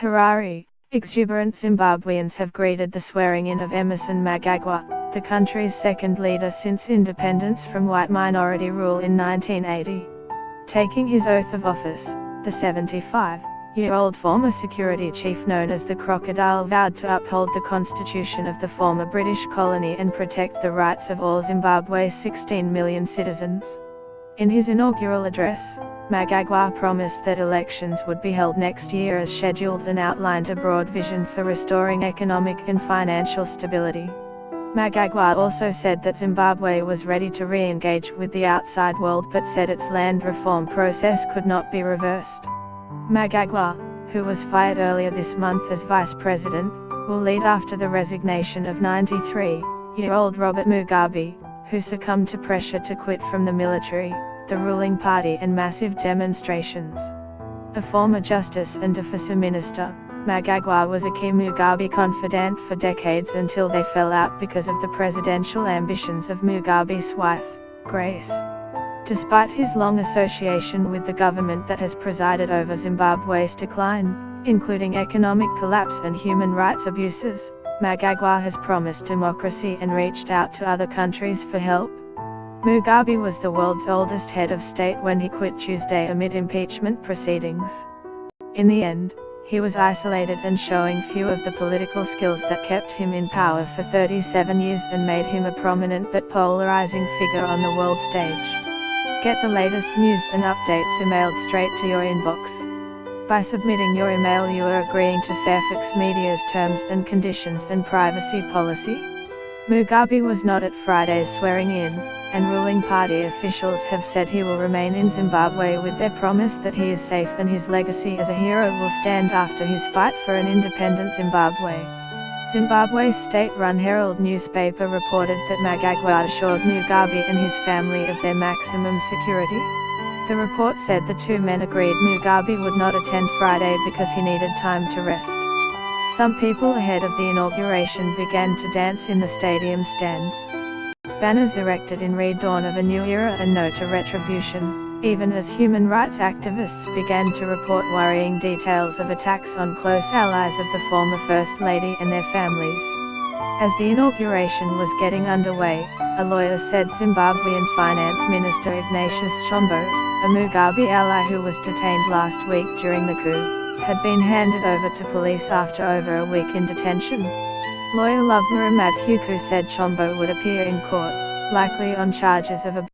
Harare, exuberant Zimbabweans have greeted the swearing-in of Emmerson Mnangagwa, the country's second leader since independence from white minority rule in 1980. Taking his oath of office, the 75-year-old former security chief known as the Crocodile vowed to uphold the constitution of the former British colony and protect the rights of all Zimbabwe's 16 million citizens. In his inaugural address, Mnangagwa promised that elections would be held next year as scheduled and outlined a broad vision for restoring economic and financial stability. Mnangagwa also said that Zimbabwe was ready to re-engage with the outside world but said its land reform process could not be reversed. Mnangagwa, who was fired earlier this month as vice president, will lead after the resignation of 93-year-old Robert Mugabe, who succumbed to pressure to quit from the military, the ruling party and massive demonstrations. A former justice and defense minister, Mnangagwa was a key Mugabe confidant for decades until they fell out because of the presidential ambitions of Mugabe's wife, Grace. Despite his long association with the government that has presided over Zimbabwe's decline, including economic collapse and human rights abuses, Mnangagwa has promised democracy and reached out to other countries for help. Mugabe was the world's oldest head of state when he quit Tuesday amid impeachment proceedings. In the end, he was isolated and showing few of the political skills that kept him in power for 37 years and made him a prominent but polarizing figure on the world stage. Get the latest news and updates emailed straight to your inbox. By submitting your email, you are agreeing to Fairfax Media's terms and conditions and privacy policy. Mugabe was not at Friday's swearing-in, and ruling party officials have said he will remain in Zimbabwe with their promise that he is safe and his legacy as a hero will stand after his fight for an independent Zimbabwe. Zimbabwe's state-run Herald newspaper reported that Mnangagwa assured Mugabe and his family of their maximum security. The report said the two men agreed Mugabe would not attend Friday because he needed time to rest. Some people ahead of the inauguration began to dance in the stadium stands. Banners erected in re-dawn of a new era and no to retribution, even as human rights activists began to report worrying details of attacks on close allies of the former First Lady and their families. As the inauguration was getting underway, a lawyer said Zimbabwean Finance Minister Ignatius Chombo, a Mugabe ally who was detained last week during the coup, had been handed over to police after over a week in detention. Lawyer Lovemira Madhuku said Chombo would appear in court, likely on charges of